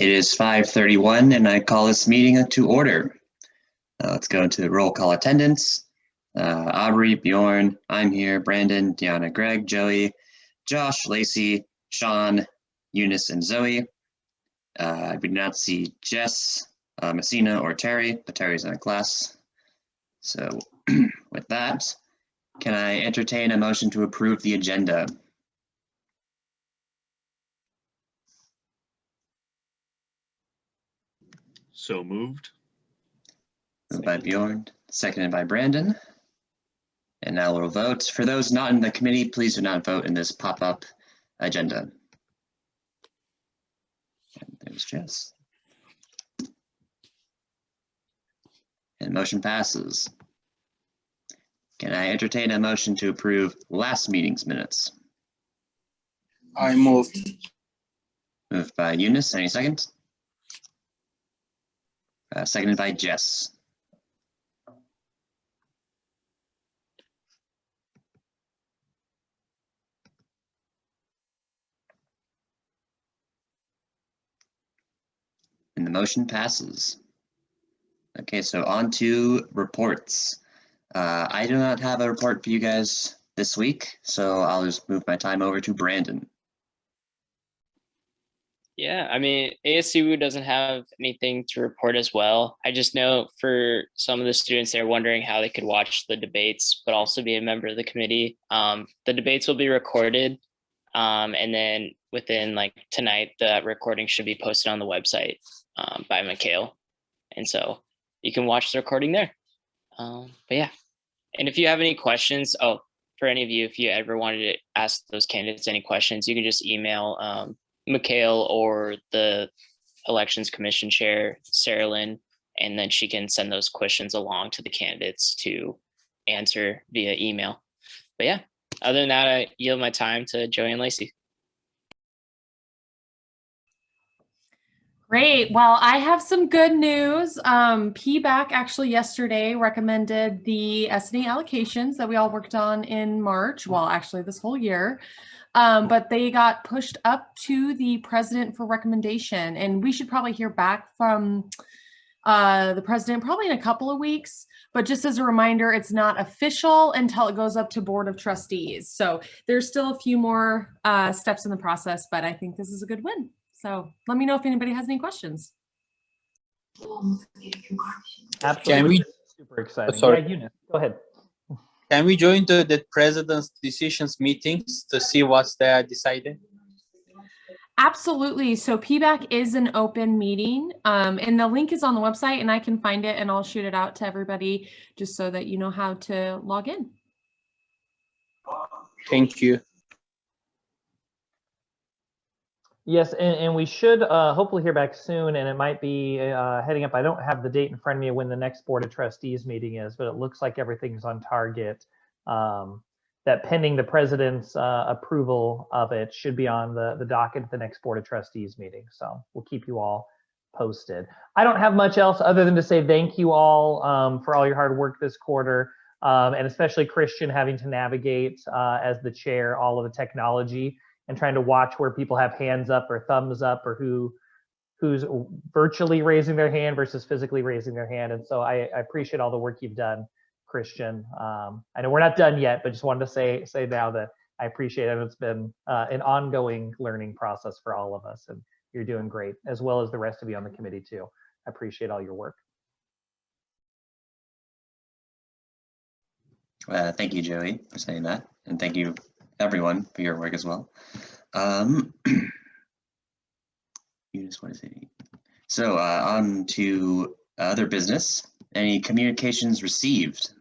It is 5:31 and I call this meeting to order. Let's go into the roll call attendance. Aubrey, Bjorn, I'm here, Brandon, Deanna, Greg, Joey, Josh, Lacey, Sean, Eunice, and Zoe. We do not see Jess, Messina, or Terry, but Terry's in a class. So with that, can I entertain a motion to approve the agenda? So moved. Moved by Bjorn, seconded by Brandon. And now we'll vote. For those not in the committee, please do not vote in this pop-up agenda. And there's Jess. And motion passes. Can I entertain a motion to approve last meeting's minutes? I moved. Moved by Eunice, any second? Seconded by Jess. And the motion passes. Okay, so on to reports. I do not have a report for you guys this week, so I'll just move my time over to Brandon. Yeah, I mean, ASCWU doesn't have anything to report as well. I just know for some of the students, they're wondering how they could watch the debates, but also be a member of the committee. The debates will be recorded, and then within like tonight, the recording should be posted on the website by Mikhail. And so you can watch the recording there. But yeah, and if you have any questions, for any of you, if you ever wanted to ask those candidates any questions, you can just email Mikhail or the Elections Commission Chair, Sarah Lynn, and then she can send those questions along to the candidates to answer via email. But yeah, other than that, I yield my time to Joey and Lacey. Great. Well, I have some good news. PBAC actually yesterday recommended the S&A allocations that we all worked on in March. Well, actually this whole year. But they got pushed up to the president for recommendation, and we should probably hear back from the president probably in a couple of weeks. But just as a reminder, it's not official until it goes up to Board of Trustees. So there's still a few more steps in the process, but I think this is a good win. So let me know if anybody has any questions. Absolutely. Super exciting. Sorry. Yeah, Eunice, go ahead. Can we join the president's decisions meetings to see what's there decided? Absolutely. So PBAC is an open meeting, and the link is on the website, and I can find it and I'll shoot it out to everybody just so that you know how to log in. Thank you. Yes, and we should hopefully hear back soon, and it might be heading up. I don't have the date in front of me when the next Board of Trustees meeting is, but it looks like everything's on target. That pending the president's approval of it should be on the docket at the next Board of Trustees meeting. So we'll keep you all posted. I don't have much else other than to say thank you all for all your hard work this quarter, and especially Christian having to navigate as the chair all of the technology and trying to watch where people have hands up or thumbs up or who's virtually raising their hand versus physically raising their hand. And so I appreciate all the work you've done, Christian. I know we're not done yet, but just wanted to say now that I appreciate it. It's been an ongoing learning process for all of us, and you're doing great, as well as the rest of you on the committee too. I appreciate all your work. Thank you, Joey, for saying that. And thank you, everyone, for your work as well. You just want to say. So on to other business. Any communications received?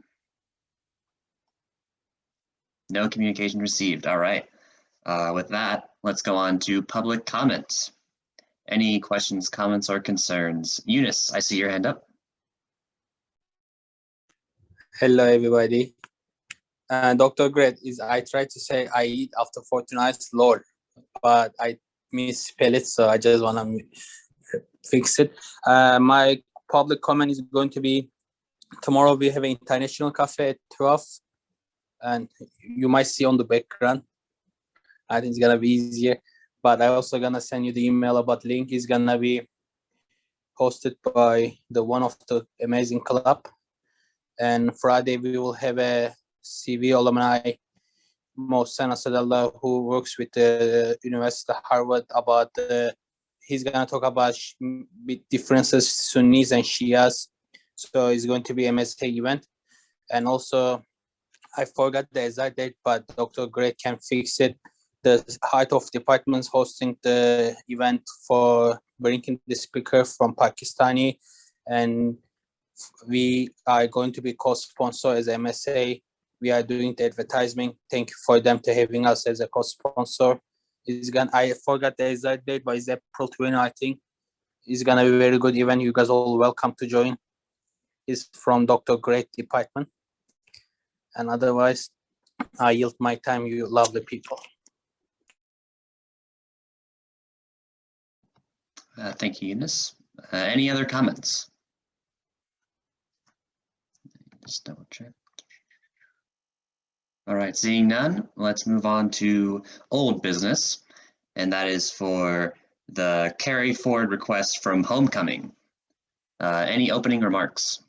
No communication received. All right. With that, let's go on to public comments. Any questions, comments, or concerns? Eunice, I see your hand up. Hello, everybody. Dr. Greg, I tried to say I eat after 49 Lord, but I misspell it, so I just want to fix it. My public comment is going to be tomorrow. We have an international cafe at 12, and you might see on the background. I think it's gonna be easier. but I also gonna send you the email about link. Is gonna be hosted by one of the amazing club. And Friday we will have a CV alumni, Mohsen Asadallah, who works with the University of Harvard, about he's gonna talk about differences Sunnis and Shias. So it's going to be a MSA event. And also, I forgot the exact date, but Dr. Greg can fix it. The head of departments hosting the event for bringing the speaker from Pakistani, and we are going to be co-sponsor as MSA. We are doing the advertisement. Thank you for them to having us as a co-sponsor. I forgot the exact date, but it's April 20, I think. It's gonna be a very good event. You guys are all welcome to join. It's from Dr. Greg department. And otherwise, I yield my time. You lovely people. Thank you, Eunice. Any other comments? Just double check. All right, seeing none, let's move on to old business, and that is for the carry forward request from homecoming. Any opening remarks?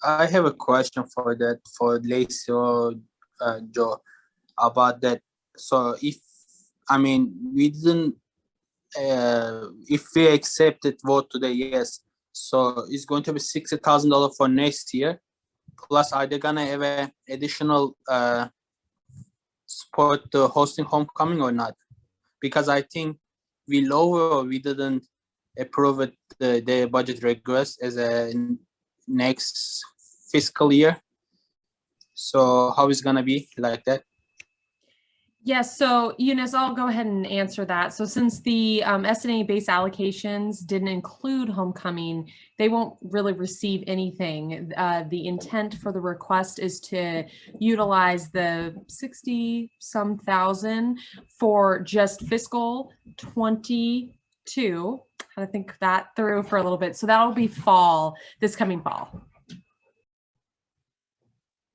I have a question for that, for Lacey or Joe, about that. So if, I mean, we didn't, if we accepted vote today, yes, so it's going to be $60,000 for next year. Plus, are they gonna have a additional support to hosting homecoming or not? Because I think we didn't approve it, the budget request as a next fiscal year. So how is it gonna be like that? Yes, so Eunice, I'll go ahead and answer that. So since the S&A base allocations didn't include homecoming, they won't really receive anything. The intent for the request is to utilize the 60-some thousand for just fiscal 22. I think that through for a little bit. So that'll be this coming fall.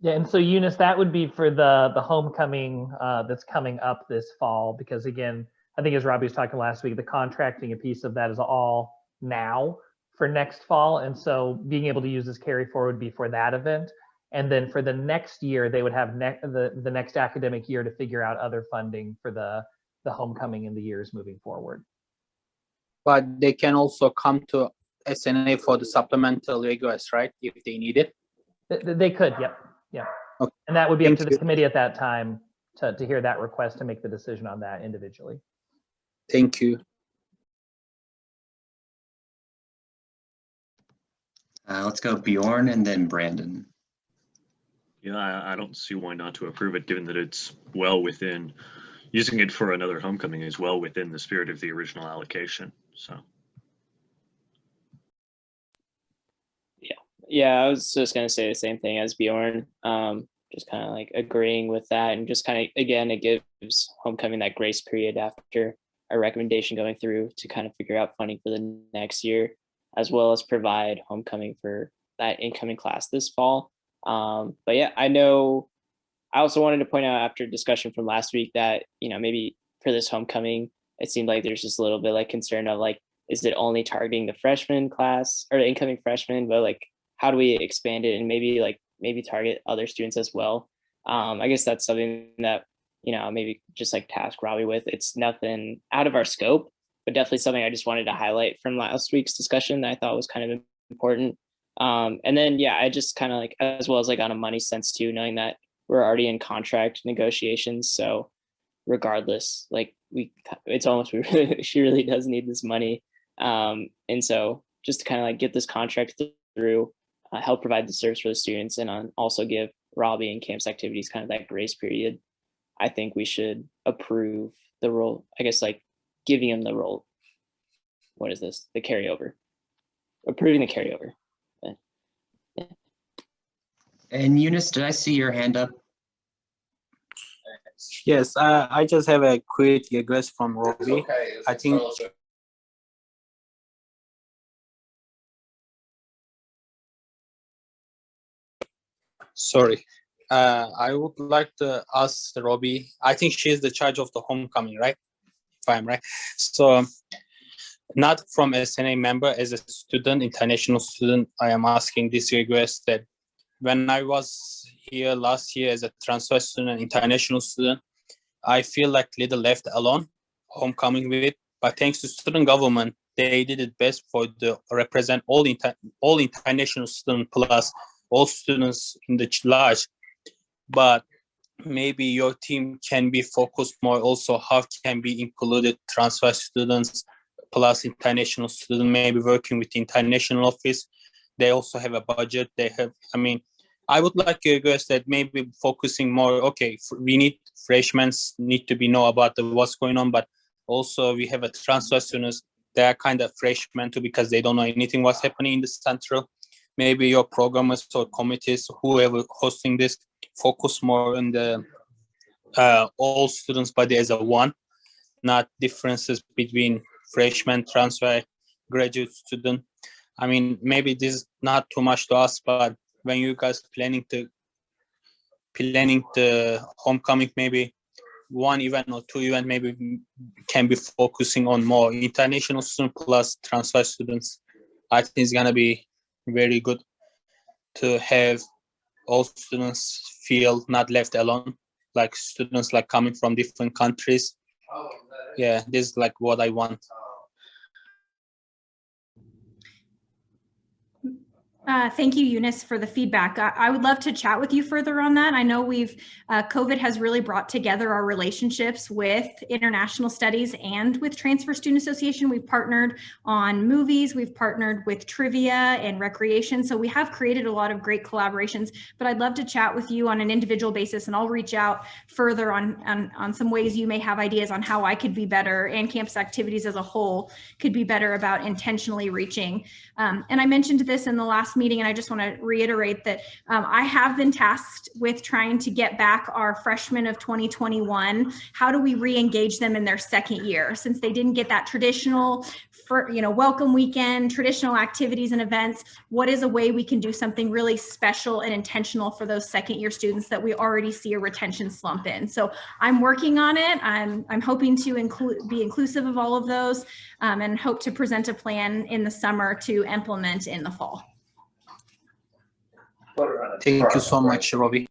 Yeah, and so Eunice, that would be for the homecoming that's coming up this fall, because again, I think as Robbie was talking last week, the contracting a piece of that is all now for next fall. And so being able to use this carry forward would be for that event. And then for the next year, they would have the next academic year to figure out other funding for the homecoming in the years moving forward. But they can also come to S&A for the supplemental request, right? If they need it. They could, yep. Yeah, okay. And that would be up to the committee at that time to hear that request and make the decision on that individually. Thank you. Let's go Bjorn and then Brandon. Yeah, I don't see why not to approve it, given that it's well within, using it for another homecoming is well within the spirit of the original allocation, so. Yeah, I was just going to say the same thing as Bjorn, just kind of like agreeing with that, and just kind of, again, it gives homecoming that grace period after our recommendation going through to kind of figure out funding for the next year, as well as provide homecoming for that incoming class this fall. But yeah, I also wanted to point out after discussion from last week that, maybe for this homecoming, it seemed like there's just a little bit like concern of like, is it only targeting the freshman class or the incoming freshmen, but like, how do we expand it and maybe target other students as well? I guess that's something that, maybe just like task Robbie with. It's nothing out of our scope, but definitely something I just wanted to highlight from last week's discussion that I thought was kind of important. And then, yeah, I just kind of like, as well as like on a money sense too, knowing that we're already in contract negotiations. So regardless, like it's almost, she really does need this money. And so just to kind of like get this contract through, help provide the service for the students, and also give Robbie and campus activities kind of that grace period, I think we should approve the role, I guess, like giving him the role. What is this? The carryover. Approving the carryover. Yeah. And Eunice, did I see your hand up? Yes, I just have a quick request from Robbie. Okay. I think. Sorry. I would like to ask Robbie. I think she is the charge of the homecoming, right? If I'm right. So, not from S&A member, as a student, international student, I am asking this request that when I was here last year as a transfer student, international student, I feel like little left alone, homecoming with. But thanks to student government, they did it best for the represent all international students plus all students in the large. But maybe your team can be focused more also how can be included transfer students plus international students, maybe working with the international office. They also have a budget. They have, I mean, I would like to request that maybe focusing more, okay, we need freshmen need to be know about what's going on, but also we have a transfer students, they are kind of freshmen too because they don't know anything what's happening in the central. Maybe your programmers or committees, whoever hosting this, focus more on the all students body as a one, not differences between freshman, transfer, graduate student. I mean, maybe this is not too much to ask, but when you guys planning the homecoming, maybe one event or two event maybe can be focusing on more international students plus transfer students. I think it's gonna be very good to have all students feel not left alone, like students like coming from different countries. Yeah, this is like what I want. Thank you, Eunice, for the feedback. I would love to chat with you further on that. I know COVID has really brought together our relationships with international studies and with Transfer Student Association. We've partnered on movies, we've partnered with trivia and recreation. So we have created a lot of great collaborations, but I'd love to chat with you on an individual basis, and I'll reach out further on some ways you may have ideas on how I could be better and campus activities as a whole could be better about intentionally reaching. And I mentioned this in the last meeting, and I just want to reiterate that I have been tasked with trying to get back our freshmen of 2021. How do we re-engage them in their second year, since they didn't get that traditional welcome weekend, traditional activities and events? What is a way we can do something really special and intentional for those second year students that we already see a retention slump in? So I'm working on it. I'm hoping to be inclusive of all of those, and hope to present a plan in the summer to implement in the fall. Thank you so much, Robbie.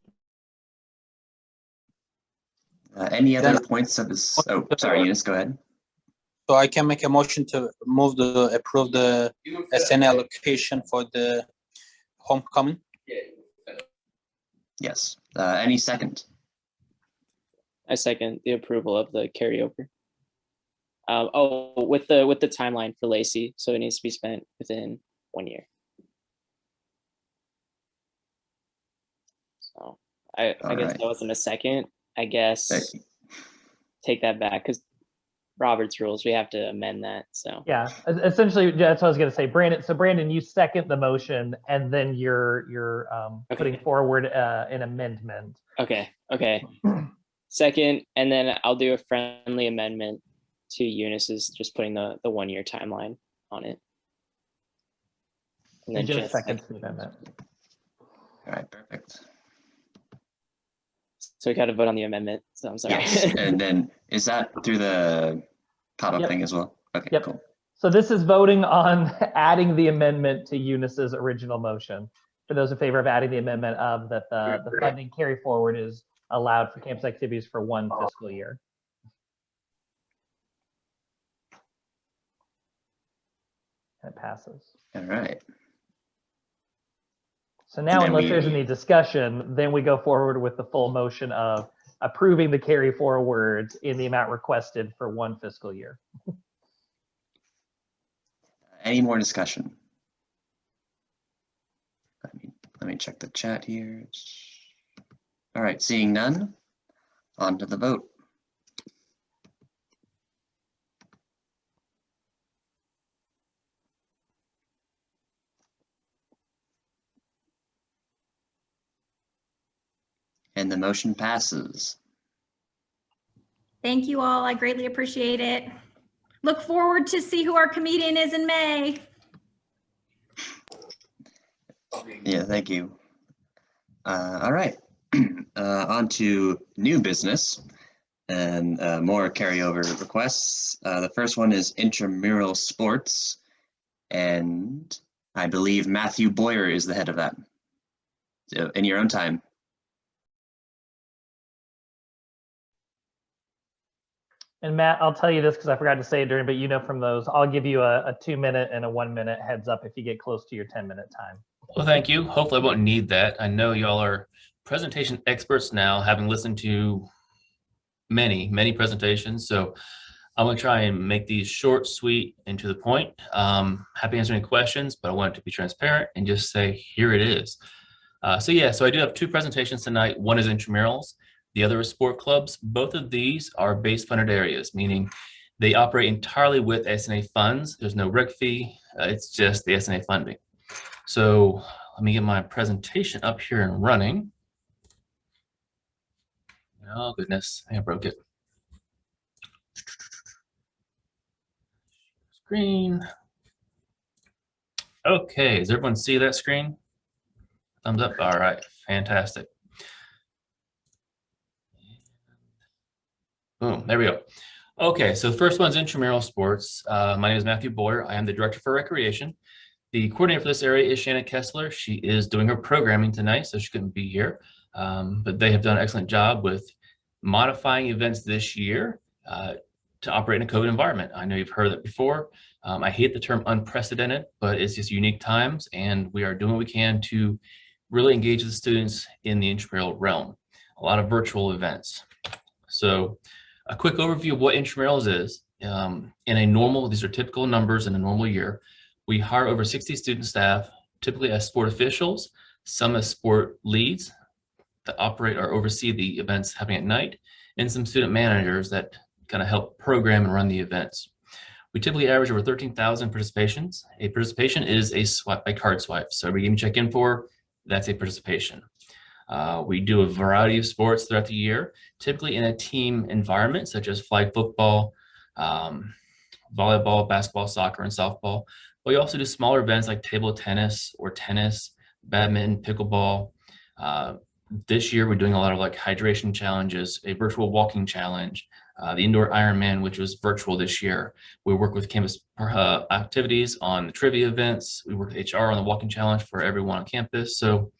Any other points of this? Oh, sorry, Eunice, go ahead. So I can make a motion to approve the S&A allocation for the homecoming. Yes. Any second? I second the approval of the carryover. With the timeline for Lacey, so it needs to be spent within 1 year. So I guess that wasn't a second. I guess take that back, because Robert's rules, we have to amend that. So yeah, essentially that's what I was going to say, Brandon. So Brandon, you second the motion, and then you're putting forward an amendment. Okay. Second, and then I'll do a friendly amendment to Eunice's, just putting the 1 year timeline on it. And then just second the amendment. All right, perfect. So we got to vote on the amendment. So I'm sorry. Yes. And then is that through the pop-up thing as well? Okay, cool. So this is voting on adding the amendment to Eunice's original motion. For those in favor of adding the amendment of that the funding carry forward is allowed for campus activities for 1 fiscal year. It passes. All right. So now, unless there's any discussion, then we go forward with the full motion of approving the carry forwards in the amount requested for 1 fiscal year. Any more discussion? Let me check the chat here. All right, seeing none, on to the vote. And the motion passes. Thank you all. I greatly appreciate it. Look forward to see who our comedian is in May. Yeah, thank you. All right. On to new business and more carryover requests. The first one is intramural sports, and I believe Matthew Boyer is the head of that. So in your own time. And Matt, I'll tell you this because I forgot to say it during, but you know from those, I'll give you a 2-minute and a 1-minute heads up if you get close to your 10-minute time. Well, thank you. Hopefully I won't need that. I know y'all are presentation experts now, having listened to many presentations. So I'm going to try and make these short, sweet, and to the point. Happy to answer any questions, but I want it to be transparent and just say, here it is. So I do have 2 presentations tonight. One is intramurals. The other is sport clubs. Both of these are base funded areas, meaning they operate entirely with S&A funds. There's no rec fee. It's just the S&A funding. So let me get my presentation up here and running. Oh goodness, I broke it. Screen. Okay, does everyone see that screen? Thumbs up. All right, fantastic. Boom, there we go. Okay, so the first one's intramural sports. My name is Matthew Boyer. I am the director for recreation. The coordinator for this area is Shannon Kessler. She is doing her programming tonight, so she couldn't be here. But they have done an excellent job with modifying events this year to operate in a COVID environment. I know you've heard that before. I hate the term unprecedented, but it's just unique times, and we are doing what we can to really engage the students in the intramural realm. A lot of virtual events. So a quick overview of what intramurals is. In a normal, these are typical numbers in a normal year. We hire over 60 student staff, typically as sport officials, some as sport leads that operate or oversee the events happening at night, and some student managers that kind of help program and run the events. We typically average over 13,000 participations. A participation is a card swipe. So every game you check in for, that's a participation. We do a variety of sports throughout the year, typically in a team environment, such as flag football, volleyball, basketball, soccer, and softball. But we also do smaller events like table tennis or tennis, badminton, pickleball. This year, we're doing a lot of like hydration challenges, a virtual walking challenge, the indoor Ironman, which was virtual this year. We work with campus activities on the trivia events. We work with HR on the walking challenge for everyone on campus. So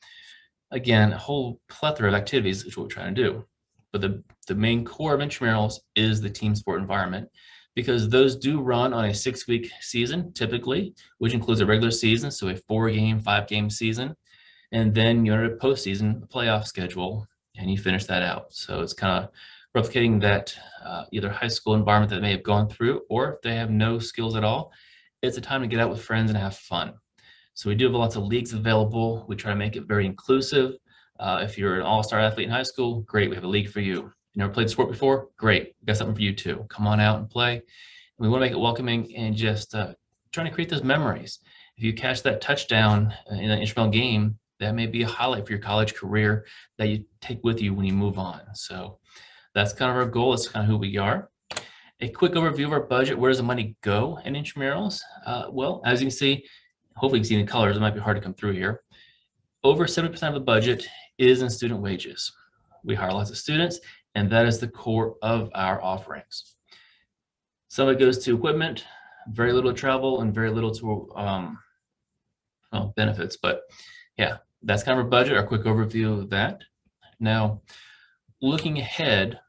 again, a whole plethora of activities is what we're trying to do. But the main core of intramurals is the team sport environment, because those do run on a 6-week season typically, which includes a regular season, so a 4-game, 5-game season. And then you're in a postseason playoff schedule, and you finish that out. So it's kind of replicating that either high school environment that they may have gone through, or if they have no skills at all, it's a time to get out with friends and have fun. So we do have lots of leagues available. We try to make it very inclusive. If you're an all-star athlete in high school, great, we have a league for you. You never played sport before? Great, we got something for you too. Come on out and play. And we want to make it welcoming and just trying to create those memories. If you catch that touchdown in an intramural game, that may be a highlight for your college career that you take with you when you move on. So that's kind of our goal. That's kind of who we are. A quick overview of our budget. Where does the money go in intramurals? Well, as you can see, hopefully you can see the colors. It might be hard to come through here. Over 70% of the budget is in student wages. We hire lots of students, and that is the core of our offerings. Some of it goes to equipment, very little travel, and very little to benefits. But yeah, that's kind of our budget, our quick overview of that. Now, looking ahead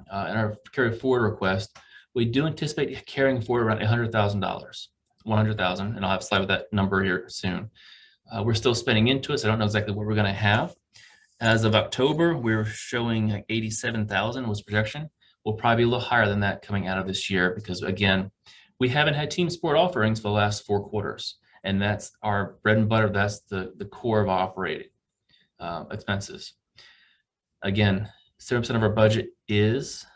in our carry forward request, we do anticipate carrying forward around $100,000, $100,000, and I'll have a slide with that number here soon. We're still spending into it, so I don't know exactly what we're going to have. As of October, we're showing like 87,000 was projection. We'll probably be a little higher than that coming out of this year because, again, we haven't had team sport offerings for the last 4 quarters, and that's our bread and butter. That's the core of our operating expenses. Again, 7% of our budget is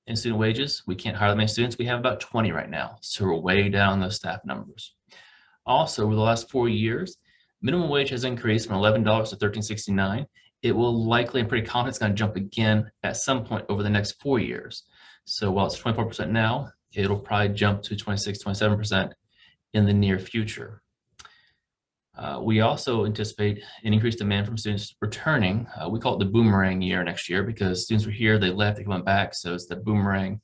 in student wages. We can't hire that many students. We have about 20 right now, so we're way down those staff numbers. Also, over the last 4 years, minimum wage has increased from $11 to $13.69. It will likely, I'm pretty confident, it's going to jump again at some point over the next 4 years. So while it's 24% now, it'll probably jump to 26, 27% in the near future. We also anticipate an increased demand from students returning. We call it the boomerang year next year because students were here, they left, they come back. So it's the boomerang.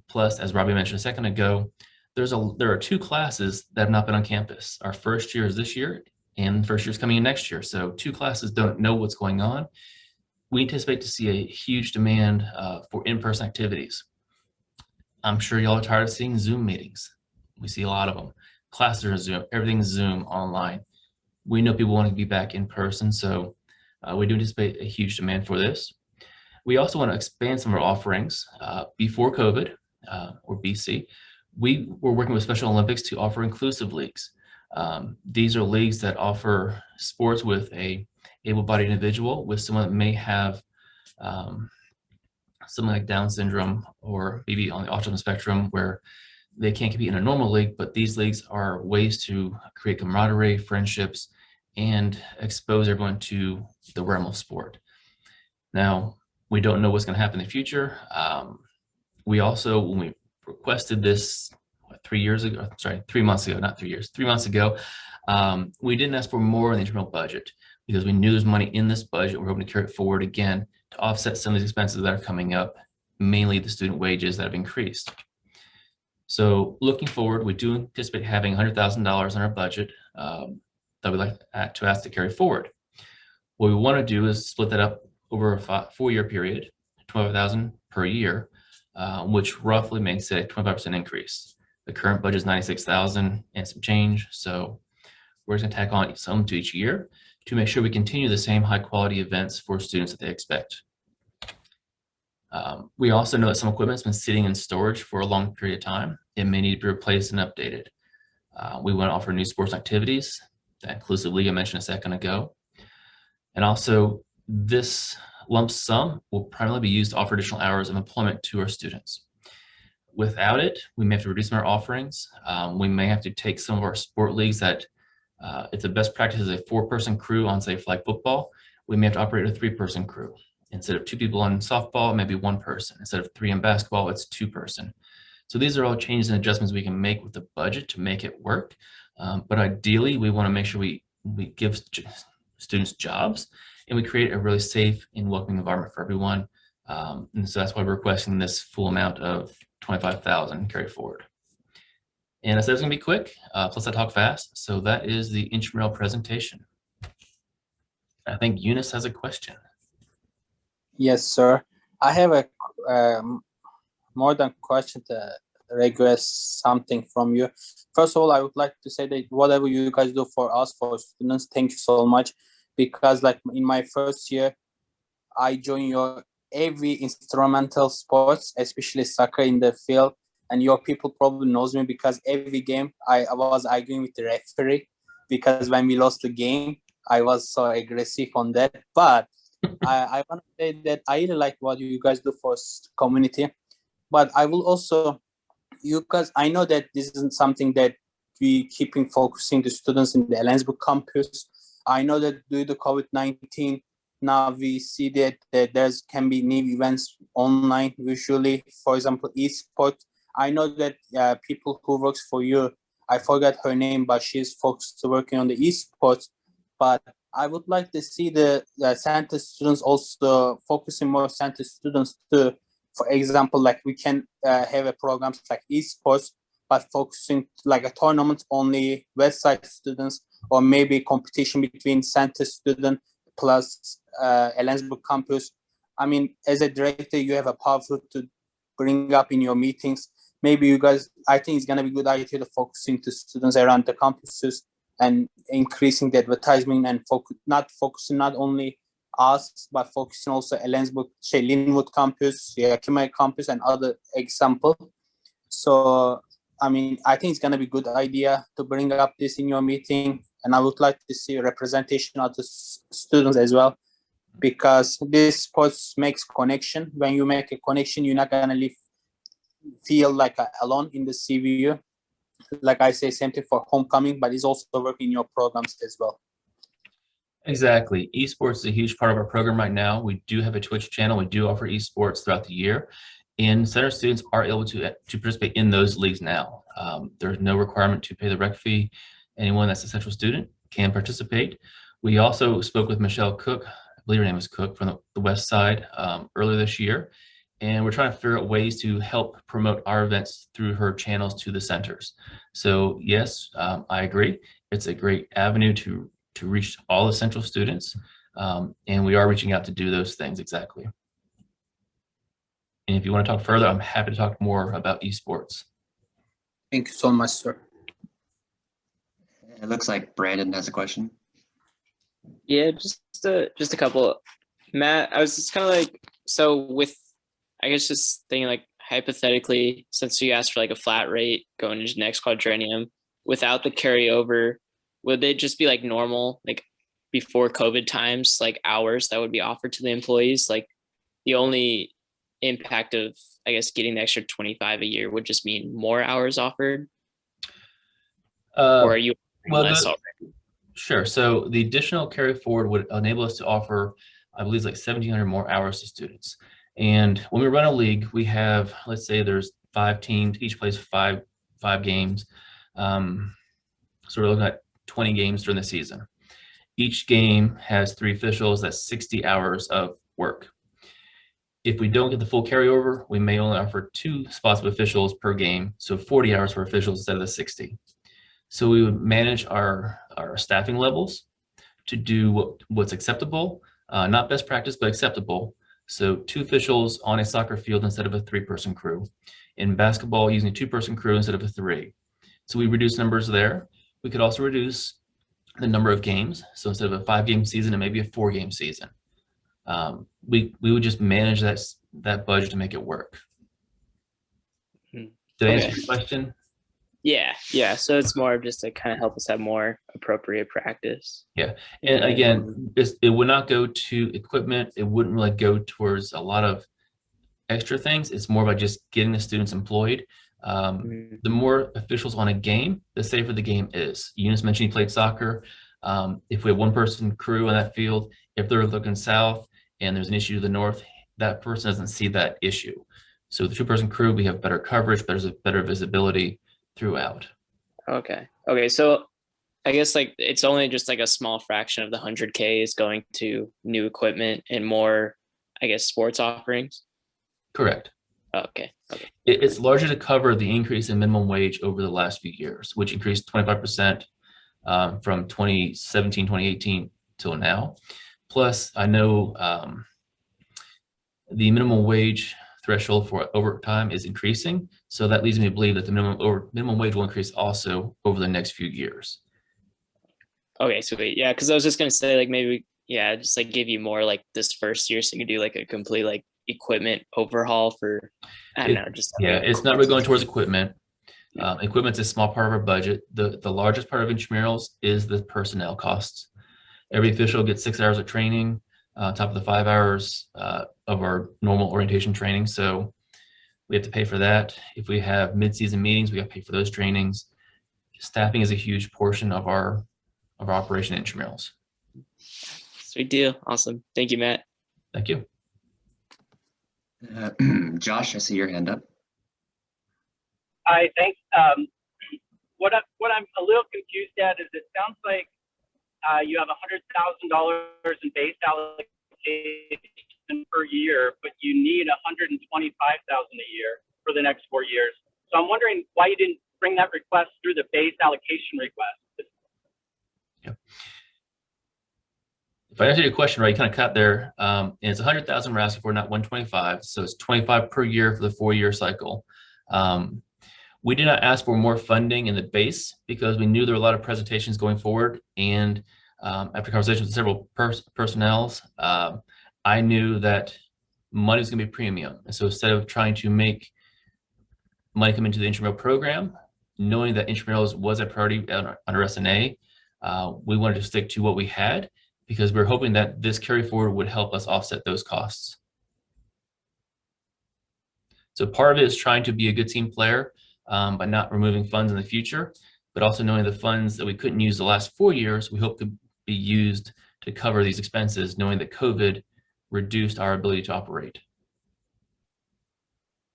Plus, as Robbie mentioned a second ago, there are 2 classes that have not been on campus. Our first year is this year, and first year is coming in next year. So 2 classes don't know what's going on. We anticipate to see a huge demand for in-person activities. I'm sure y'all are tired of seeing Zoom meetings. We see a lot of them. Classes are Zoom, everything's Zoom online. We know people want to be back in person, so we do anticipate a huge demand for this. We also want to expand some of our offerings. Before COVID, or BC, we were working with Special Olympics to offer inclusive leagues. These are leagues that offer sports with a able-bodied individual, with someone that may have something like Down syndrome or maybe on the autism spectrum where they can't compete in a normal league, but these leagues are ways to create camaraderie, friendships, and expose everyone to the realm of sport. Now, we don't know what's going to happen in the future. We also, when we requested this 3 months ago, not 3 years, 3 months ago, we didn't ask for more in the intramural budget because we knew there's money in this budget. We're hoping to carry it forward again to offset some of these expenses that are coming up, mainly the student wages that have increased. So looking forward, we do anticipate having $100,000 in our budget that we'd like to ask to carry forward. What we want to do is split that up over a 4-year period, $12,000 per year, which roughly makes it a 25% increase. The current budget is $96,000 and some change, so we're just going to tack on some to each year to make sure we continue the same high quality events for students that they expect. We also know that some equipment has been sitting in storage for a long period of time. It may need to be replaced and updated. We want to offer new sports activities, that inclusive league I mentioned a second ago. And also, this lump sum will primarily be used to offer additional hours of employment to our students. Without it, we may have to reduce our offerings. We may have to take some of our sport leagues that if the best practice is a 4-person crew on, say, flag football, we may have to operate a 3-person crew. Instead of 2 people on softball, maybe 1 person. Instead of 3 in basketball, it's 2-person. So these are all changes and adjustments we can make with the budget to make it work. But ideally, we want to make sure we give students jobs and we create a really safe and welcoming environment for everyone. And so that's why we're requesting this full amount of $25,000 carry forward. And I said it's going to be quick, plus I talk fast. So that is the intramural presentation. I think Eunice has a question. Yes, sir. I have a more than question to request something from you. First of all, I would like to say that whatever you guys do for us, for students, thank you so much. Because like in my first year, I joined your every instrumental sports, especially soccer in the field. And your people probably knows me because every game I was arguing with the referee because when we lost the game, I was so aggressive on that. But I want to say that I really like what you guys do for community. But I will also, I know that this isn't something that we keeping focusing the students in the Ellensburg campus. I know that due to COVID-19, now we see that there can be new events online, usually, for example, esports. I know that people who works for you, I forgot her name, but she's focused working on the esports. But I would like to see the center students also focusing more center students too. For example, like we can have a programs like esports, but focusing like a tournament only West Side students, or maybe competition between center student plus Ellensburg campus. I mean, as a director, you have a powerful to bring up in your meetings. Maybe you guys, I think it's going to be a good idea to focusing to students around the campuses and increasing the advertisement and focusing not only us, but focusing also Ellensburg, Linwood campus, Kimai campus, and other example. So, I mean, I think it's going to be a good idea to bring up this in your meeting. And I would like to see a representation of the students as well, because this sports makes connection. When you make a connection, you're not going to feel like alone in the CWU. Like I say, same thing for homecoming, but it's also working in your programs as well. Exactly. Esports is a huge part of our program right now. We do have a Twitch channel. We do offer esports throughout the year. And center students are able to participate in those leagues now. There's no requirement to pay the rec fee. Anyone that's a central student can participate. We also spoke with Michelle Cook, I believe her name is Cook, from the West Side earlier this year. And we're trying to figure out ways to help promote our events through her channels to the centers. So yes, I agree. It's a great avenue to reach all the central students. And we are reaching out to do those things exactly. And if you want to talk further, I'm happy to talk more about esports. Thank you so much, sir. It looks like Brandon has a question. Yeah, just a couple. Matt, I was just kind of like, so with, I guess just thinking like hypothetically, since you asked for like a flat rate going into next quadrennium, without the carryover, would they just be like normal, like before COVID times, like hours that would be offered to the employees? Like the only impact of, I guess, getting the extra 25 a year would just mean more hours offered? Or are you less already? Sure. So the additional carry forward would enable us to offer, I believe, like 1,700 more hours to students. And when we run a league, we have, let's say there's 5 teams, each plays five games. So we're looking at 20 games during the season. Each game has 3 officials, that's 60 hours of work. If we don't get the full carryover, we may only offer 2 spots of officials per game, so 40 hours for officials instead of the 60. So we would manage our staffing levels to do what's acceptable, not best practice, but acceptable. So 2 officials on a soccer field instead of a 3-person crew. In basketball, using a 2-person crew instead of a 3. So we reduce numbers there. We could also reduce the number of games. So instead of a 5-game season, it may be a 4-game season. We would just manage that budget to make it work. Did I answer your question? Yeah. So it's more of just to kind of help us have more appropriate practice. Yeah. And again, it would not go to equipment. It wouldn't really go towards a lot of extra things. It's more about just getting the students employed. The more officials on a game, the safer the game is. Eunice mentioned he played soccer. If we have 1-person crew on that field, if they're looking south and there's an issue to the north, that person doesn't see that issue. So the 2-person crew, we have better coverage, better visibility throughout. Okay. So I guess like it's only just like a small fraction of the 100K is going to new equipment and more, I guess, sports offerings. Correct. Okay. It's largely to cover the increase in minimum wage over the last few years, which increased 25% from 2017, 2018 till now. Plus, I know the minimum wage threshold for overtime is increasing. So that leads me to believe that the minimum wage will increase also over the next few years. Okay, sweet. Yeah, because I was just gonna say like maybe just like give you more like this first year so you can do like a complete like equipment overhaul for it's not really going towards equipment. Equipment's a small part of our budget. The largest part of intramurals is the personnel costs. Every official gets 6 hours of training, top of the 5 hours of our normal orientation training. So we have to pay for that. If we have mid-season meetings, we have to pay for those trainings. Staffing is a huge portion of our operation in intramurals. Sweet deal. Awesome. Thank you, Matt. Thank you. Josh, I see your hand up. Hi, thanks. What I'm a little confused at is it sounds like you have $100,000 in base allocation per year, but you need $125,000 a year for the next 4 years. So I'm wondering why you didn't bring that request through the base allocation request. Yeah. If I answered your question right, you kind of cut there. And it's 100,000 we're asking for, not 125. So it's 25 per year for the 4-year cycle. We did not ask for more funding in the base because we knew there were a lot of presentations going forward. And after conversations with several personnels, I knew that money was going to be premium. And so instead of trying to make money come into the intramural program, knowing that intramurals was a priority under S&A, we wanted to stick to what we had because we were hoping that this carry forward would help us offset those costs. So part of it is trying to be a good team player by not removing funds in the future, but also knowing the funds that we couldn't use the last 4 years, we hope could be used to cover these expenses, knowing that COVID reduced our ability to operate.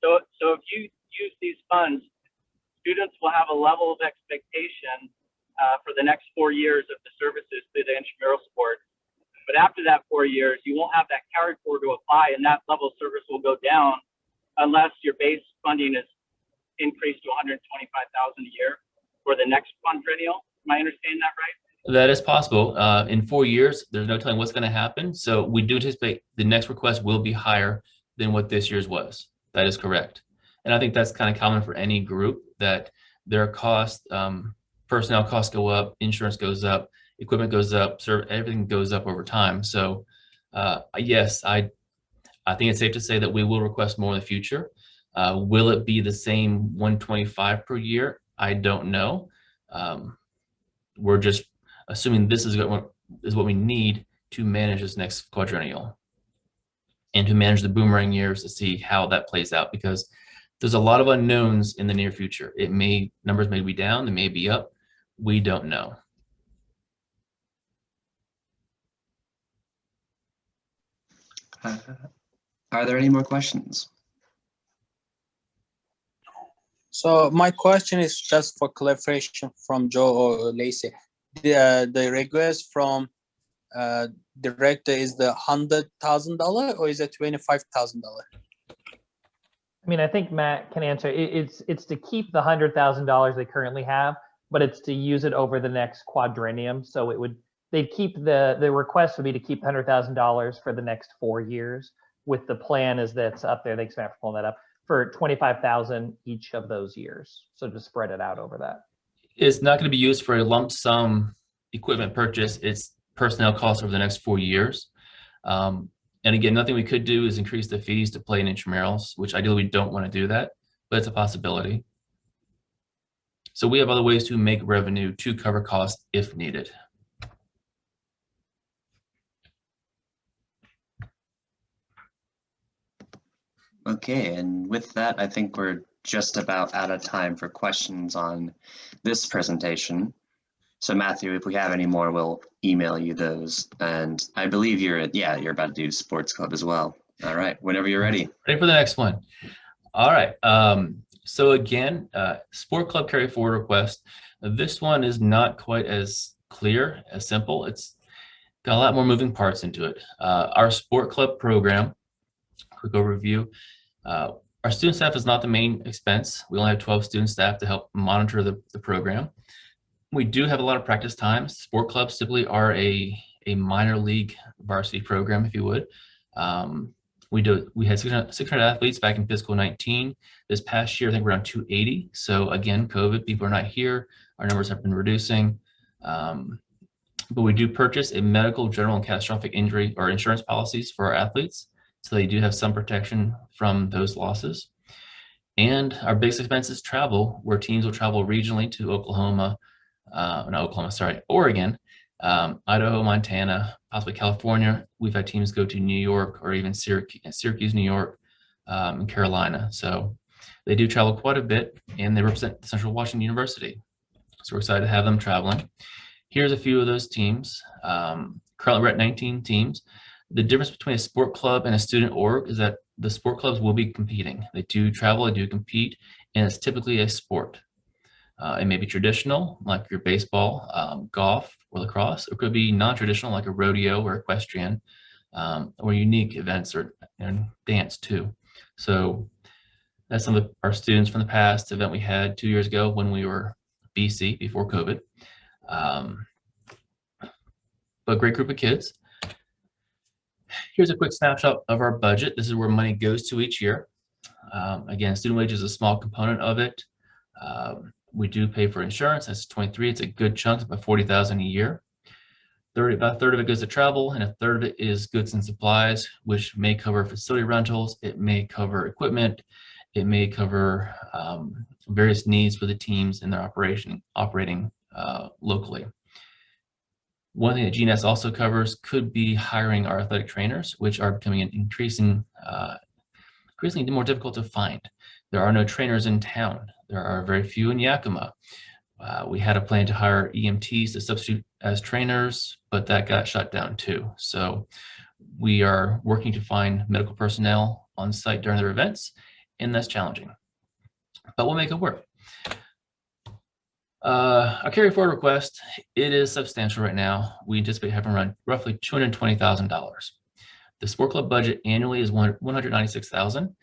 So if you use these funds, students will have a level of expectation for the next 4 years of the services through the intramural sports. But after that 4 years, you won't have that carry forward to apply, and that level of service will go down unless your base funding is increased to 125,000 a year for the next quadrennial. Am I understanding that right? That is possible. In 4 years, there's no telling what's going to happen. So we do anticipate the next request will be higher than what this year's was. That is correct. And I think that's kind of common for any group, that their cost, personnel costs go up, insurance goes up, equipment goes up, everything goes up over time. So yes, I think it's safe to say that we will request more in the future. Will it be the same 125 per year? I don't know. We're just assuming this is what we need to manage this next quadrennial and to manage the boomerang years to see how that plays out, because there's a lot of unknowns in the near future. Numbers may be down, they may be up. We don't know. Are there any more questions? So my question is just for clarification from Joe or Lacey. The request from director is the $100,000 or is it $25,000? I mean, I think Matt can answer. It's to keep the $100,000 they currently have, but it's to use it over the next quadrennium. So they'd keep the request would be to keep $100,000 for the next 4 years, with the plan is that's up there. Thanks, Matt, for pulling that up, for $25,000 each of those years. So to spread it out over that. It's not going to be used for a lump sum equipment purchase. It's personnel costs over the next 4 years. And again, nothing we could do is increase the fees to play in intramurals, which ideally we don't want to do that, but it's a possibility. So we have other ways to make revenue to cover costs if needed. Okay, and with that, I think we're just about out of time for questions on this presentation. So Matthew, if we have any more, we'll email you those. And I believe you're about to do sports club as well. All right, whenever you're ready. Ready for the next one. All right. So again, sport club carry forward request. This one is not quite as clear, as simple. It's got a lot more moving parts into it. Our sport club program, quick overview. Our student staff is not the main expense. We only have 12 student staff to help monitor the program. We do have a lot of practice times. Sport clubs typically are a minor league varsity program, if you would. We had 600 athletes back in fiscal 19. This past year, I think we're around 280. So again, COVID, people are not here. Our numbers have been reducing. But we do purchase a medical, general, and catastrophic injury or insurance policies for our athletes, so they do have some protection from those losses. And our biggest expense is travel, where teams will travel regionally to Oregon, Idaho, Montana, possibly California. We've had teams go to New York or even Syracuse, New York, and Carolina. So they do travel quite a bit, and they represent Central Washington University. So we're excited to have them traveling. Here's a few of those teams. Currently we're at 19 teams. The difference between a sport club and a student org is that the sport clubs will be competing. They do travel, they do compete, and it's typically a sport. It may be traditional, like your baseball, golf, or lacrosse. It could be non-traditional, like a rodeo or equestrian, or unique events or dance too. So that's some of our students from the past event we had 2 years ago when we were BC before COVID. But great group of kids. Here's a quick snapshot of our budget. This is where money goes to each year. Again, student wage is a small component of it. We do pay for insurance. That's 23. It's a good chunk, about $40,000 a year. About a third of it goes to travel, and a third of it is goods and supplies, which may cover facility rentals. It may cover equipment. It may cover various needs for the teams in their operating locally. One thing that GNS also covers could be hiring our athletic trainers, which are becoming increasingly more difficult to find. There are no trainers in town. There are very few in Yakima. We had a plan to hire EMTs to substitute as trainers, but that got shut down too. So we are working to find medical personnel on site during their events, and that's challenging, but we'll make it work. Our carry forward request, it is substantial right now. We anticipate having run roughly $220,000. The sport club budget annually is $196,000.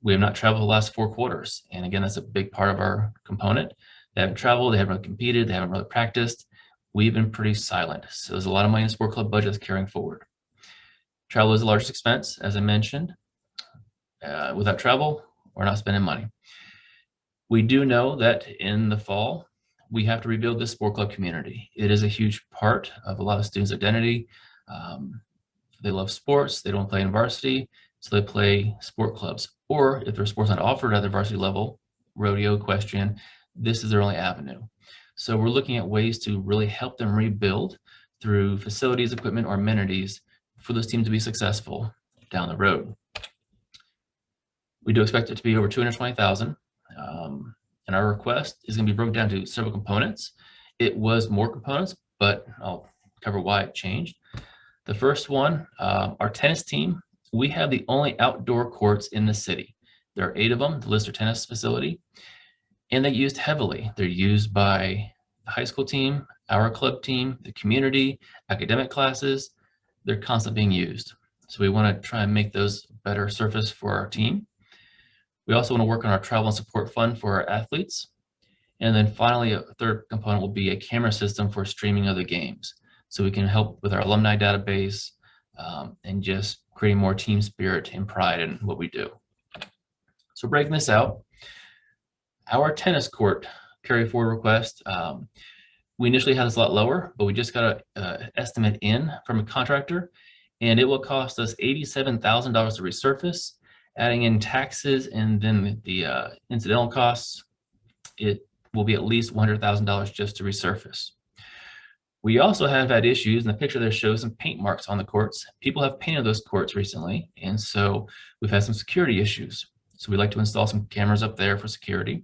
We have not traveled the last 4 quarters. And again, that's a big part of our component. They haven't traveled, they haven't really competed, they haven't really practiced. We've been pretty silent. So there's a lot of money in the sport club budget that's carrying forward. Travel is the largest expense, as I mentioned. Without travel, we're not spending money. We do know that in the fall, we have to rebuild this sport club community. It is a huge part of a lot of students' identity. They love sports, they don't play in varsity, so they play sport clubs. Or if their sports not offered at the varsity level, rodeo, equestrian, this is their only avenue. So we're looking at ways to really help them rebuild through facilities, equipment, or amenities for those teams to be successful down the road. We do expect it to be over $220,000. And our request is going to be broken down to several components. It was more components, but I'll cover why it changed. The first one, our tennis team, we have the only outdoor courts in the city. There are 8 of them, the Lister Tennis Facility, and they're used heavily. They're used by the high school team, our club team, the community, academic classes. They're constantly being used. So we want to try and make those better surface for our team. We also want to work on our travel and support fund for our athletes. And then finally, a third component will be a camera system for streaming of the games. So we can help with our alumni database and just creating more team spirit and pride in what we do. So breaking this out, our tennis court carry forward request, we initially had this a lot lower, but we just got an estimate in from a contractor, and it will cost us $87,000 to resurface. Adding in taxes and then the incidental costs, it will be at least $100,000 just to resurface. We also have had issues, and the picture there shows some paint marks on the courts. People have painted those courts recently, and so we've had some security issues. So we'd like to install some cameras up there for security.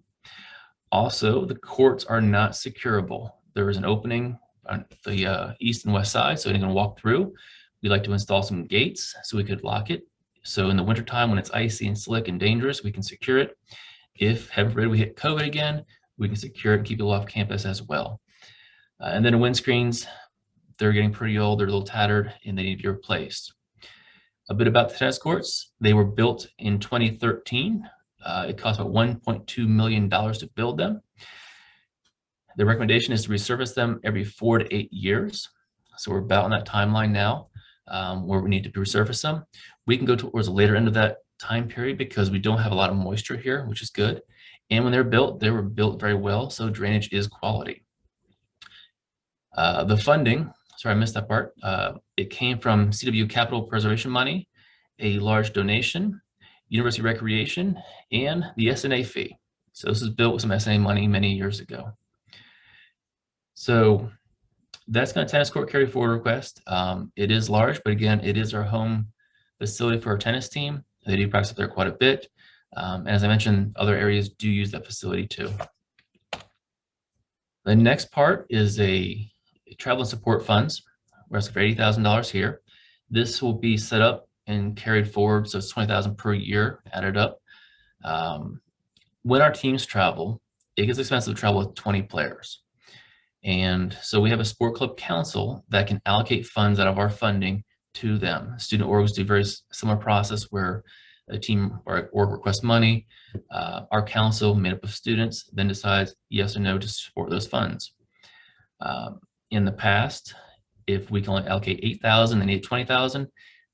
Also, the courts are not securable. There is an opening on the east and west side, so anyone can walk through. We'd like to install some gates so we could lock it. So in the wintertime, when it's icy and slick and dangerous, we can secure it. If, heaven forbid, we hit COVID again, we can secure it and keep people off campus as well. And then the windscreens, they're getting pretty old, they're a little tattered, and they need to be replaced. A bit about the tennis courts. They were built in 2013. It cost about $1.2 million to build them. The recommendation is to resurface them every 4 to 8 years. So we're about on that timeline now where we need to resurface them. We can go towards the later end of that time period because we don't have a lot of moisture here, which is good. And when they were built very well, so drainage is quality. The funding, sorry, I missed that part. It came from CWU Capital Preservation money, a large donation, University Recreation, and the S&A fee. So this was built with some S&A money many years ago. So that's kind of tennis court carry forward request. It is large, but again, it is our home facility for our tennis team. They do practice up there quite a bit. And as I mentioned, other areas do use that facility too. The next part is a travel and support funds. We're asking for $80,000 here. This will be set up and carried forward, so it's $20,000 per year added up. When our teams travel, it gets expensive to travel with 20 players. And so we have a sport club council that can allocate funds out of our funding to them. Student orgs do a very similar process where a team or org requests money. Our council, made up of students, then decides yes or no to support those funds. In the past, if we can only allocate $8,000 and need $20,000,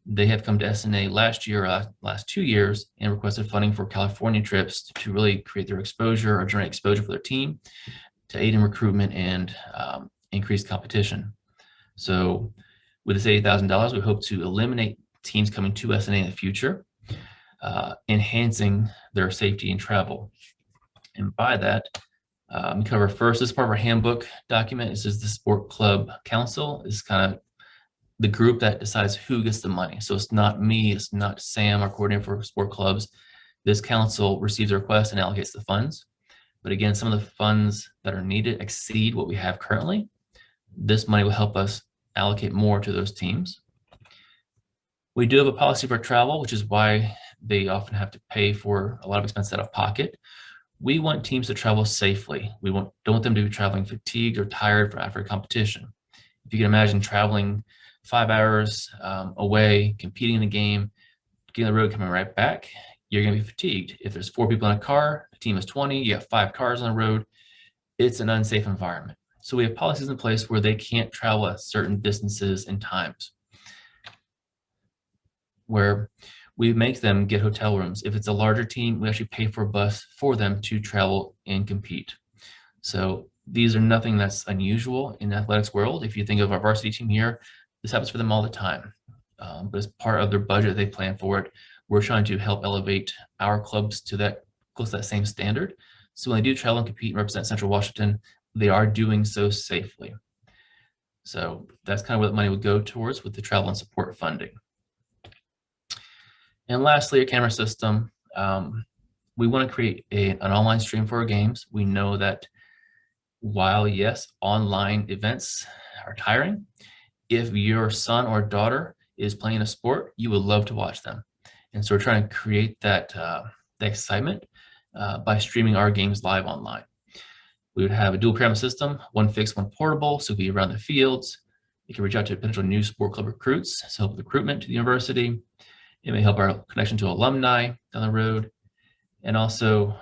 they have come to S&A last year, last 2 years, and requested funding for California trips to really create their exposure or generate exposure for their team, to aid in recruitment and increase competition. So with this $80,000, we hope to eliminate teams coming to S&A in the future, enhancing their safety and travel. And by that, we cover first, this part of our handbook document. This is the Sport Club Council. It's kind of the group that decides who gets the money. So it's not me, it's not Sam, our coordinator for sport clubs. This council receives a request and allocates the funds. But again, some of the funds that are needed exceed what we have currently. This money will help us allocate more to those teams. We do have a policy for travel, which is why they often have to pay for a lot of expenses out of pocket. We want teams to travel safely. We don't want them to be traveling fatigued or tired after a competition. If you can imagine traveling 5 hours away, competing in a game, getting on the road, coming right back, you're going to be fatigued. If there's 4 people in a car, a team is 20, you have 5 cars on the road, it's an unsafe environment. So we have policies in place where they can't travel at certain distances and times, where we make them get hotel rooms. If it's a larger team, we actually pay for a bus for them to travel and compete. So these are nothing that's unusual in the athletics world. If you think of our varsity team here, this happens for them all the time. But as part of their budget, they plan for it. We're trying to help elevate our clubs to that, close to that same standard. So when they do travel and compete and represent Central Washington, they are doing so safely. So that's kind of what the money would go towards with the travel and support funding. And lastly, a camera system. We want to create an online stream for our games. We know that while, yes, online events are tiring, if your son or daughter is playing a sport, you would love to watch them. And so we're trying to create that, excitement by streaming our games live online. We would have a dual camera system, one fixed, one portable, so be around the fields. You can reach out to potential new sport club recruits, so help with recruitment to the university. It may help our connection to alumni down the road. And also,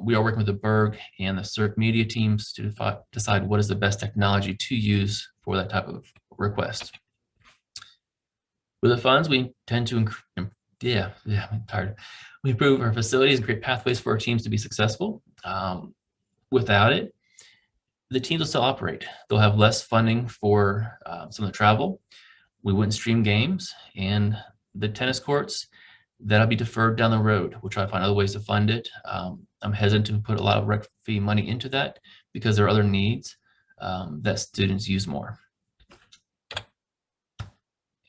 we are working with the Berg and the CERC media teams to decide what is the best technology to use for that type of request. With the funds, we tend to, I'm tired. We improve our facilities and create pathways for our teams to be successful. Without it, the teams will still operate. They'll have less funding for some of the travel. We wouldn't stream games, and the tennis courts, that'll be deferred down the road. We'll try to find other ways to fund it. I'm hesitant to put a lot of rec fee money into that because there are other needs that students use more.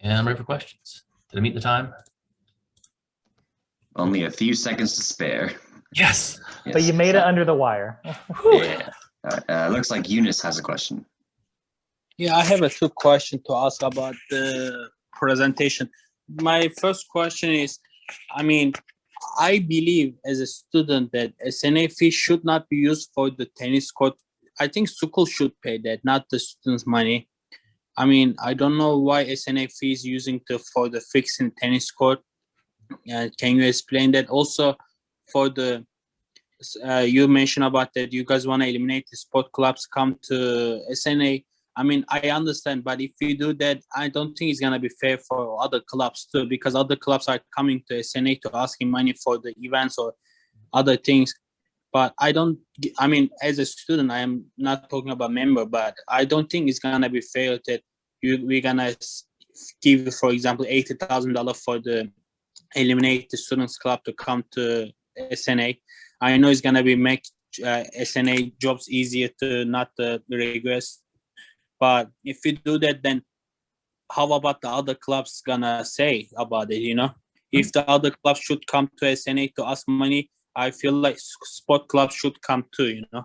And I'm ready for questions. Did I meet the time? Only a few seconds to spare. Yes. But you made it under the wire. Yeah. Looks like Eunice has a question. Yeah, I have a 2 questions to ask about the presentation. My first question is, I mean, I believe as a student that S&A fee should not be used for the tennis court. I think school should pay that, not the students' money. I mean, I don't know why S&A fee is using for the fixing tennis court. Can you explain that? Also, for the you mentioned about that you guys want to eliminate the sport clubs come to S&A. I mean, I understand, but if you do that, I don't think it's gonna be fair for other clubs too, because other clubs are coming to S&A to asking money for the events or other things. But I mean, as a student, I am not talking about member, but I don't think it's gonna be fair that we're gonna give, for example, $80,000 for the eliminate the students club to come to S&A. I know it's gonna be make S&A jobs easier to not the regress. But if we do that, then how about the other clubs gonna say about it, you know? If the other clubs should come to S&A to ask money, I feel like sport clubs should come too, you know?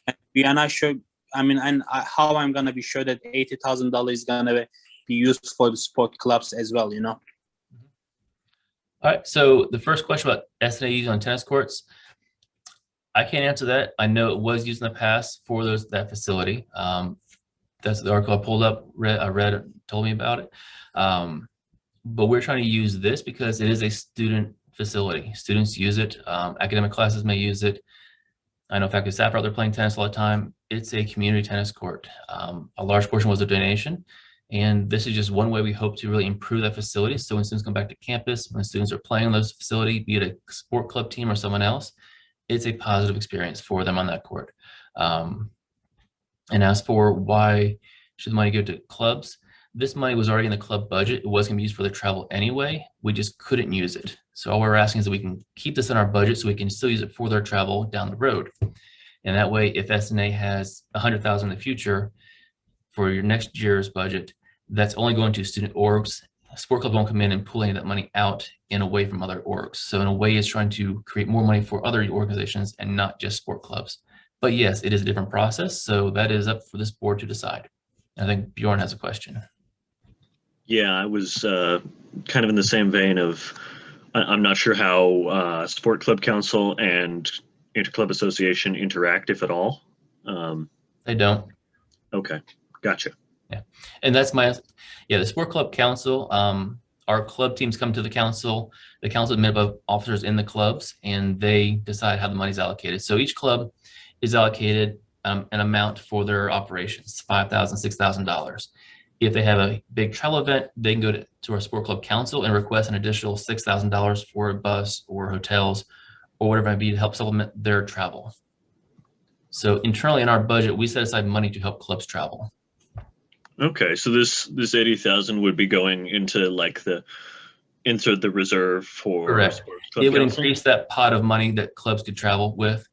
And we are not sure, I mean, how I'm gonna be sure that $80,000 is gonna be used for the sport clubs as well, you know? All right, so the first question about S&A use on tennis courts, I can't answer that. I know it was used in the past for that facility. That's the article I pulled up, read told me about it. But we're trying to use this because it is a student facility. Students use it. Academic classes may use it. I know faculty staff are out there playing tennis all the time. It's a community tennis court. A large portion was a donation. And this is just one way we hope to really improve that facility. So when students come back to campus, when students are playing on those facility, be it a sport club team or someone else, it's a positive experience for them on that court. And as for why should the money go to clubs, this money was already in the club budget. It was going to be used for the travel anyway. We just couldn't use it. So all we're asking is that we can keep this in our budget so we can still use it for their travel down the road. And that way, if S&A has $100,000 in the future for your next year's budget, that's only going to student orgs. Sport club won't come in and pull any of that money out and away from other orgs. So in a way, it's trying to create more money for other organizations and not just sport clubs. But yes, it is a different process. So that is up for this board to decide. I think Bjorn has a question. Yeah, I was kind of in the same vein of, I'm not sure how Sport Club Council and interclub association interact, if at all? They don't. Okay, gotcha. Yeah, and that's the sport club council. Our club teams come to the council. The council is made up of officers in the clubs, and they decide how the money is allocated. So each club is allocated an amount for their operations, $5,000, $6,000. If they have a big travel event, they can go to our sport club council and request an additional $6,000 for a bus or hotels or whatever it might be to help supplement their travel. So internally in our budget, we set aside money to help clubs travel. Okay, so this 80,000 would be going into like insert the reserve for Correct. sports club It would council? increase that pot of money that clubs could travel with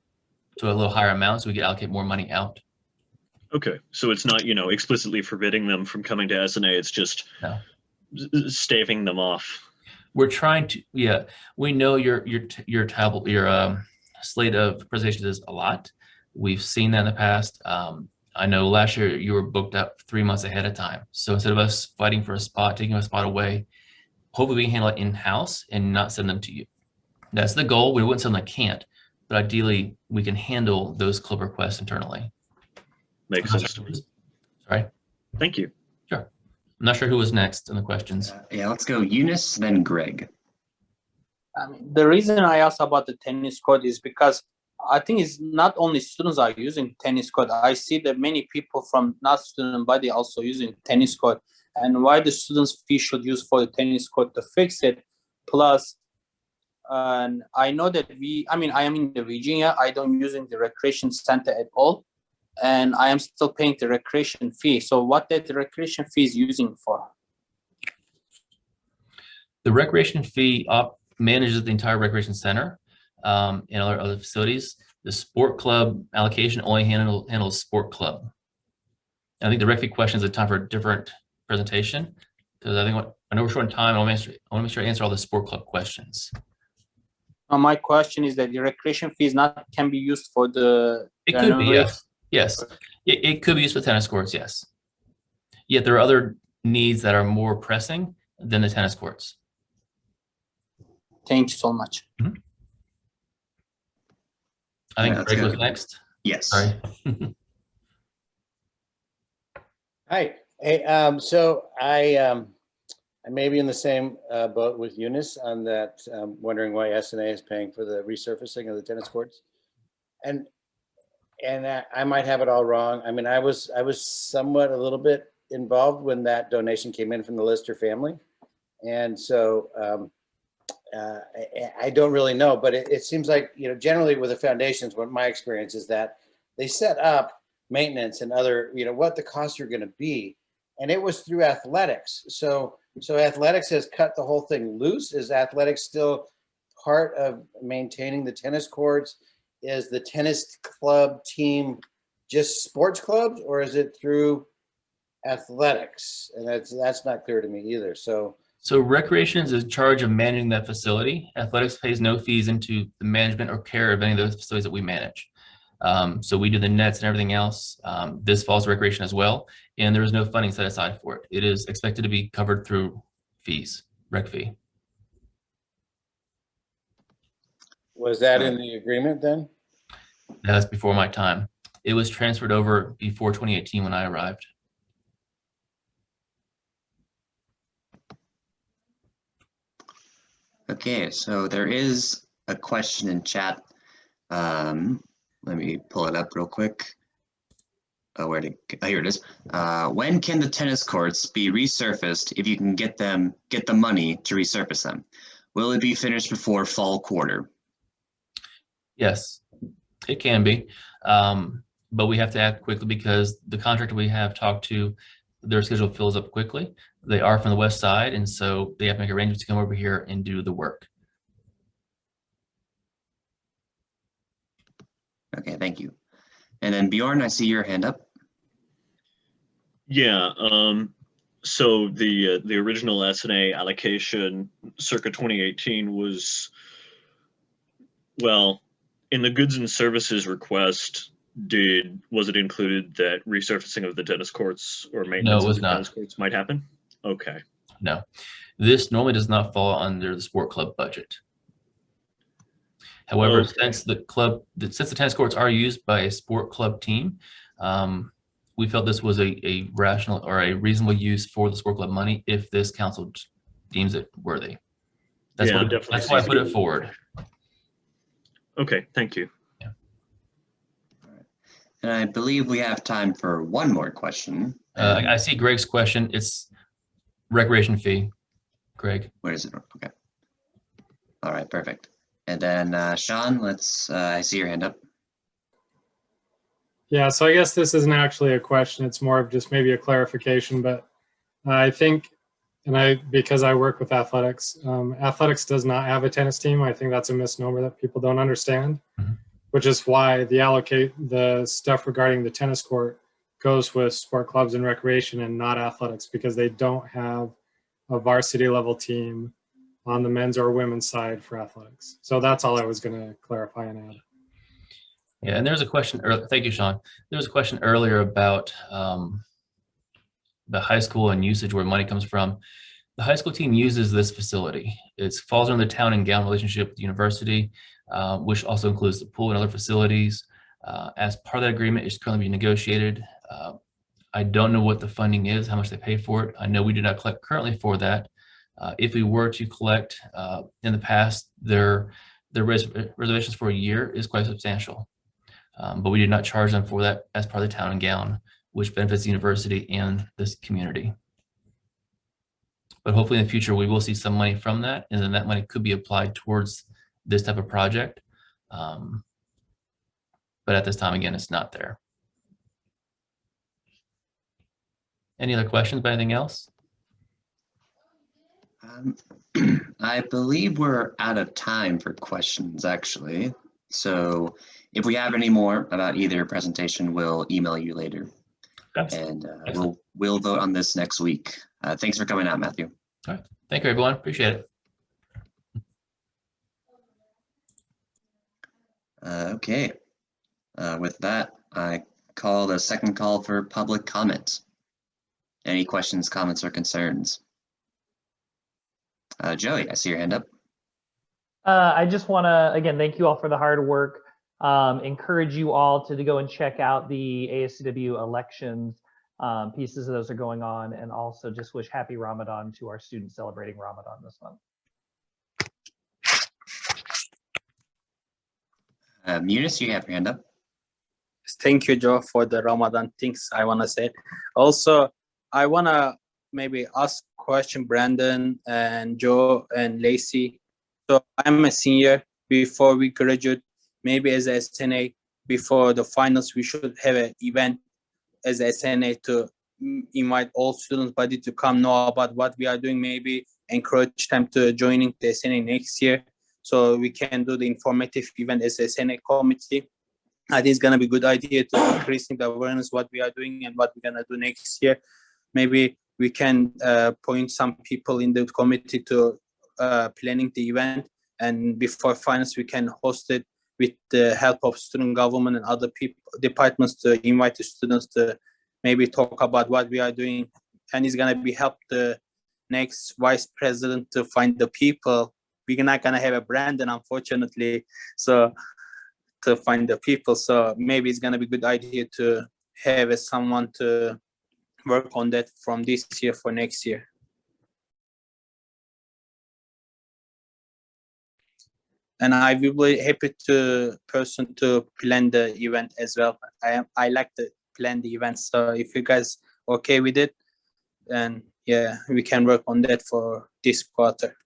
to a little higher amount, so we could allocate more money out. Okay, so it's not, explicitly forbidding them from coming to S&A, it's just staving them off. We're trying to, we know your slate of presentations is a lot. We've seen that in the past. I know last year you were booked up 3 months ahead of time. So instead of us fighting for a spot, taking a spot away, hopefully we can handle it in-house and not send them to you. That's the goal. We wouldn't send them can't, but ideally we can handle those club requests internally. Makes sense to me. Sorry. Thank you. Sure. I'm not sure who was next in the questions. Let's go Eunice, then Greg. The reason I asked about the tennis court is because I think it's not only students are using tennis court. I see that many people from not student body also using tennis court. And why the students' fee should use for the tennis court to fix it. Plus, and I know that I am in the Virginia. I don't using the recreation center at all. And I am still paying the recreation fee. So what that the recreation fee is using for? The recreation fee manages the entire recreation center and other facilities. The sport club allocation only handles sport club. I think the rec fee question is a time for a different presentation because I know we're short on time. I want to make sure I answer all the sport club questions. My question is that the recreation fee can be used for the. It could be, yes. Yes, it could be used for tennis courts, yes. Yet there are other needs that are more pressing than the tennis courts. Thank you so much. Mm-hmm. I think Greg was next. Yes. Sorry. Hi. Hey, so I may be in the same boat with Eunice on that, wondering why S&A is paying for the resurfacing of the tennis courts. And I might have it all wrong. I mean, I was somewhat a little bit involved when that donation came in from the Lister family. And so I don't really know, but it seems like, generally with the foundations, what my experience is that they set up maintenance and other, what the costs are going to be. And it was through athletics. So athletics has cut the whole thing loose. Is athletics still part of maintaining the tennis courts? Is the tennis club team just sports clubs, or is it through athletics? And that's not clear to me either. So recreation is in charge of managing that facility. Athletics pays no fees into the management or care of any of those facilities that we manage. So we do the nets and everything else. This falls recreation as well, and there is no funding set aside for it. It is expected to be covered through fees, rec fee. Was that in the agreement then? That's before my time. It was transferred over before 2018 when I arrived. Okay, so there is a question in chat. Let me pull it up real quick. Oh, here it is. When can the tennis courts be resurfaced if you can get the money to resurface them? Will it be finished before fall quarter? Yes, it can be, but we have to act quickly because the contractor we have talked to, their schedule fills up quickly. They are from the west side, and so they have to make arrangements to come over here and do the work. Okay, thank you. And then Bjorn, I see your hand up. Yeah, so the original S&A allocation circa 2018 was, well, in the goods and services request, was it included that resurfacing of the tennis courts or maintenance of the tennis courts might happen? Okay. No, this normally does not fall under the sport club budget. However, Okay. since the tennis courts are used by a sport club team, we felt this was a rational or a reasonable use for the sport club money if this council deems it worthy. That's Yeah, what definitely that's why I seems put it good. forward. Okay, thank you. And I believe we have time for one more question. I see Greg's question. It's recreation fee. Greg. Where is it? Okay. All right, perfect. And then Sean, I see your hand up. Yeah, so I guess this isn't actually a question. It's more of just maybe a clarification, but I think, because I work with athletics, athletics does not have a tennis team. I think that's a misnomer that people don't understand, which is why the stuff regarding the tennis court goes with sport clubs and recreation and not athletics, because they don't have a varsity level team on the men's or women's side for athletics. So that's all I was going to clarify and add. Yeah, and there's a question. Thank you, Sean. There was a question earlier about the high school and usage, where money comes from. The high school team uses this facility. It falls under the town and gown relationship with the university, which also includes the pool and other facilities. As part of that agreement, it's currently being negotiated. I don't know what the funding is, how much they pay for it. I know we do not collect currently for that. If we were to collect in the past, their reservations for a year is quite substantial. But we did not charge them for that as part of the town and gown, which benefits the university and this community. But hopefully in the future, we will see some money from that, and then that money could be applied towards this type of project. But at this time, again, it's not there. Any other questions about anything else? I believe we're out of time for questions, actually. So if we have any more about either presentation, we'll email you later. And we'll vote on this next week. Thanks for coming out, Matthew. All right. Thank you, everyone. Appreciate it. Okay. With that, I call the second call for public comment. Any questions, comments, or concerns? Joey, I see your hand up. I just want to, again, thank you all for the hard work. Encourage you all to go and check out the ASCW elections. Pieces of those are going on, and also just wish happy Ramadan to our students celebrating Ramadan this month. Munis, you have your hand up. Thank you, Joe, for the Ramadan things I want to say. Also, I want to maybe ask question Brandon and Joe and Lacey. So I'm a senior. Before we graduate, maybe as a S&A, before the finals, we should have an event as a S&A to invite all students body to come know about what we are doing, maybe encourage them to joining the S&A next year. So we can do the informative event as a S&A committee. I think it's going to be a good idea to increasing the awareness what we are doing and what we're going to do next year. Maybe we can point some people in the committee to planning the event, and before finals we can host it with the help of student government and other people, departments, to invite the students to maybe talk about what we are doing. And it's going to be help the next vice president to find the people. We're not going to have a Brandon, unfortunately, so to find the people. So maybe it's going to be a good idea to have someone to work on that from this year for next year. And I will be happy to person to plan the event as well. I like to plan the event. So if you guys okay with it, then yeah, we can work on that for this quarter.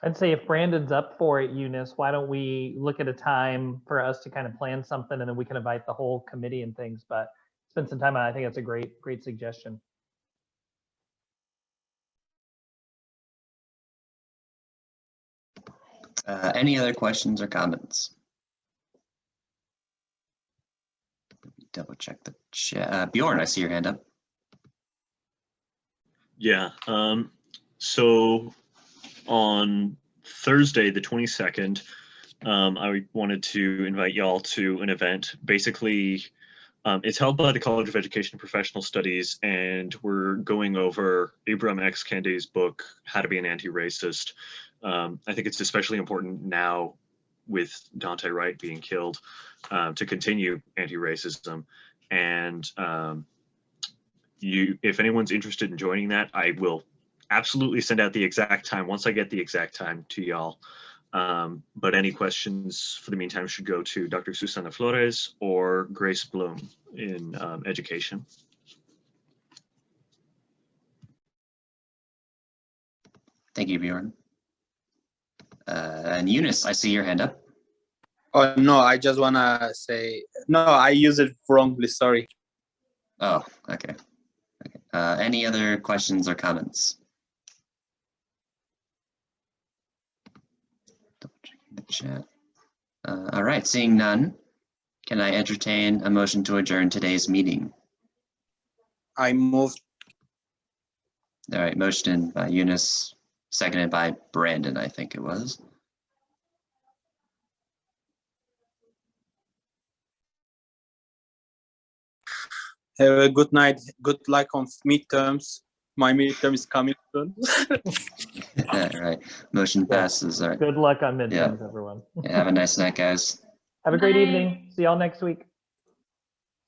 I'd say if Brandon's up for it, Eunice, why don't we look at a time for us to kind of plan something, and then we can invite the whole committee and things, but spend some time on it. I think that's a great suggestion. Any other questions or comments? Double check the chat. Bjorn, I see your hand up. Yeah. So on Thursday, the 22nd, I wanted to invite y'all to an event. Basically, it's held by the College of Education and Professional Studies, and we're going over Ibram X. Kendi's book, How to Be an Anti-Racist. I think it's especially important now with Dante Wright being killed to continue anti-racism. And if anyone's interested in joining that, I will absolutely send out the exact time once I get the exact time to y'all. But any questions for the meantime should go to Dr. Susana Flores or Grace Bloom in education. Thank you, Bjorn. And Eunice, I see your hand up. Oh, no, I just want to say, no, I used it wrongly, sorry. Oh, okay. Any other questions or comments? Double checking the chat. All right, seeing none, can I entertain a motion to adjourn today's meeting? I moved. All right, motion by Eunice, seconded by Brandon, I think it was. Have a good night. Good luck on midterms. My midterm is coming soon. All right, motion passes. All right. Good luck on midterms, everyone. Yeah, have a nice night, guys. Have a great Night. evening. See y'all next week.